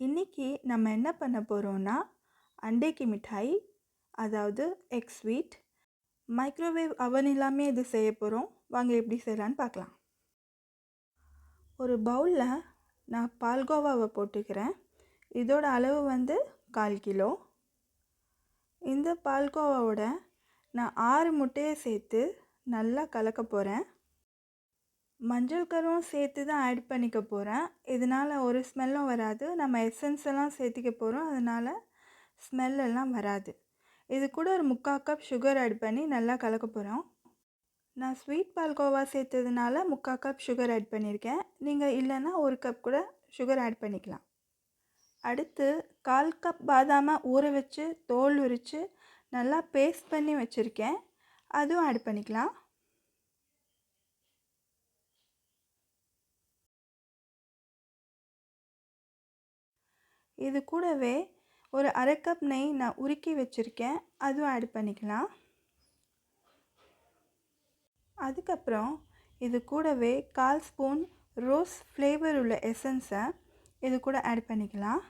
இன்றைக்கி நம்ம என்ன பண்ண போகிறோன்னா அண்டைக்கு மிட்டாய், அதாவது எக் ஸ்வீட். மைக்ரோவேவ் அவன் இல்லாமல் இது செய்ய போகிறோம். வாங்க எப்படி செய்யலான்னு பார்க்கலாம். ஒரு பவுலில் நான் பால்கோவாவை போட்டுக்கிறேன். இதோட அளவு 1/4 கிலோ. இந்த பால்கோவாவோட நான் 6 முட்டையை சேர்த்து நல்லா கலக்க போகிறேன். மஞ்சள் கருவும் சேர்த்து தான் ஆட் பண்ணிக்க போகிறேன். இதனால் ஒரு ஸ்மெல்லும் வராது. நம்ம எசன்ஸ் எல்லாம் சேர்த்திக்க போகிறோம், அதனால் ஸ்மெல்லெல்லாம் வராது. இது கூட ஒரு 3/4 கப் சுகர் ஆட் பண்ணி நல்லா கலக்க போகிறோம். நான் ஸ்வீட் பால்கோவா சேர்த்ததுனால 3/4 கப் சுகர் ஆட் பண்ணியிருக்கேன். நீங்கள் இல்லைன்னா 1 கப் கூட சுகர் ஆட் பண்ணிக்கலாம். அடுத்து 1/4 கப் பாதாமை ஊற வச்சு தோல் உரித்து நல்லா பேஸ்ட் பண்ணி வச்சுருக்கேன், அதுவும் ஆட் பண்ணிக்கலாம். இது கூடவே ஒரு 1/2 கப் நெய் நான் உருக்கி வச்சுருக்கேன், அதுவும் ஆட் பண்ணிக்கலாம். அதுக்கப்புறம் இது கூடவே 1/4 ஸ்பூன் ரோஸ் ஃப்ளேவர் உள்ள எசன்ஸை இது கூட ஆட் பண்ணிக்கலாம்.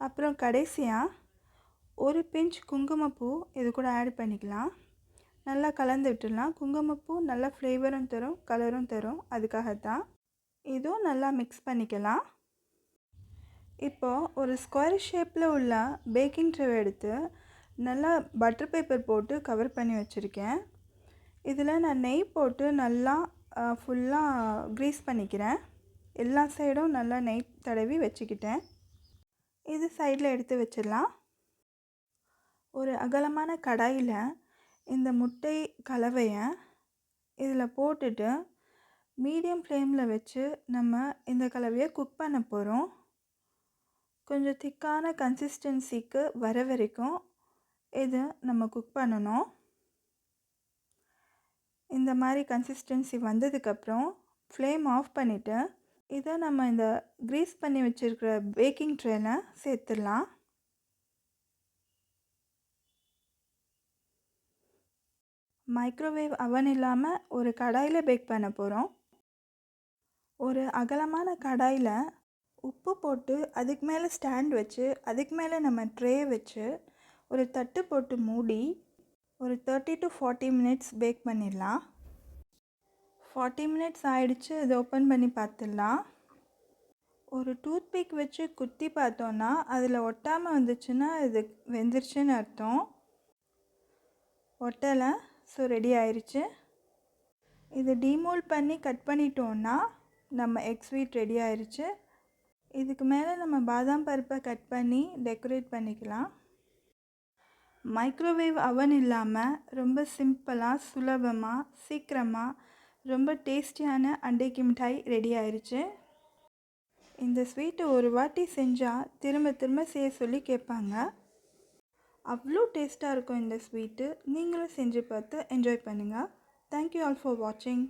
அப்புறம் கடைசியாக ஒரு பிஞ்ச் குங்குமப்பூ இது கூட ஆட் பண்ணிக்கலாம். நல்லா கலந்து விட்டுடலாம். குங்குமப்பூ நல்லா ஃப்ளேவரும் தரும், கலரும் தரும், அதுக்காகத்தான். இதுவும் நல்லா மிக்ஸ் பண்ணிக்கலாம். இப்போது ஒரு ஸ்கொயர் ஷேப்பில் உள்ள பேக்கிங் ட்ரே எடுத்து நல்லா பட்டர் பேப்பர் போட்டு கவர் பண்ணி வச்சுருக்கேன். இதில் நான் நெய் போட்டு நல்லா ஃபுல்லாக க்ரீஸ் பண்ணிக்கிறேன். எல்லா சைடும் நல்லா நெய் தடவி வச்சுக்கிட்டேன். இது சைடில் எடுத்து வச்சிடலாம். ஒரு அகலமான கடாயில் இந்த முட்டை கலவையை இதில் போட்டுட்டு மீடியம் ஃப்ளேமில் வச்சு நம்ம இந்த கலவையை குக் பண்ண போகிறோம். கொஞ்சம் திக்கான கன்சிஸ்டன்சிக்கு வர வரைக்கும் இது நம்ம குக் பண்ணணும். இந்த மாதிரி கன்சிஸ்டன்சி வந்ததுக்கப்புறம் ஃப்ளேம் ஆஃப் பண்ணிவிட்டு இதை நம்ம இந்த க்ரீஸ் பண்ணி வச்சுருக்கிற பேக்கிங் ட்ரேல சேர்த்துடலாம். மைக்ரோவேவ் அவன் இல்லாமல் ஒரு கடாயில் பேக் பண்ண போகிறோம். ஒரு அகலமான கடாயில் உப்பு போட்டு அதுக்கு மேலே ஸ்டாண்ட் வச்சு அதுக்கு மேலே நம்ம ட்ரே வச்சு ஒரு தட்டு போட்டு மூடி ஒரு 30 to 40 மினிட்ஸ் பேக் பண்ணிடலாம். 40 மினிட்ஸ் ஆயிடுச்சு. இதை ஓப்பன் பண்ணி பார்த்துடலாம். ஒரு டூத்பிக் வச்சு குத்தி பார்த்தோன்னா அதில் ஒட்டாமல் வந்துச்சுன்னா இது வெந்துருச்சுன்னு அர்த்தம். ஒட்டலை, ஸோ ரெடி ஆயிடுச்சு. இதை டீமோல்ட் பண்ணி கட் பண்ணிட்டோன்னா நம்ம எக் ஸ்வீட் ரெடி ஆயிடுச்சு. இதுக்கு மேலே நம்ம பாதாம் பருப்பை கட் பண்ணி டெக்கரேட் பண்ணிக்கலாம். மைக்ரோவேவ் அவன் இல்லாமல் ரொம்ப சிம்பிளாக, சுலபமாக, சீக்கிரமாக ரொம்ப டேஸ்டியான அண்டைக்கு மிட்டாய் ரெடி ஆயிடுச்சு. இந்த ஸ்வீட்டை ஒரு வாட்டி செஞ்சால் திரும்ப திரும்ப செய்ய சொல்லி கேட்பாங்க. அவ்வளோ டேஸ்ட்டாக இருக்கும் இந்த ஸ்வீட்டு. நீங்களும் செஞ்சு பார்த்து என்ஜாய் பண்ணுங்கள். தேங்க்யூ ஆல் ஃபார் வாட்சிங்.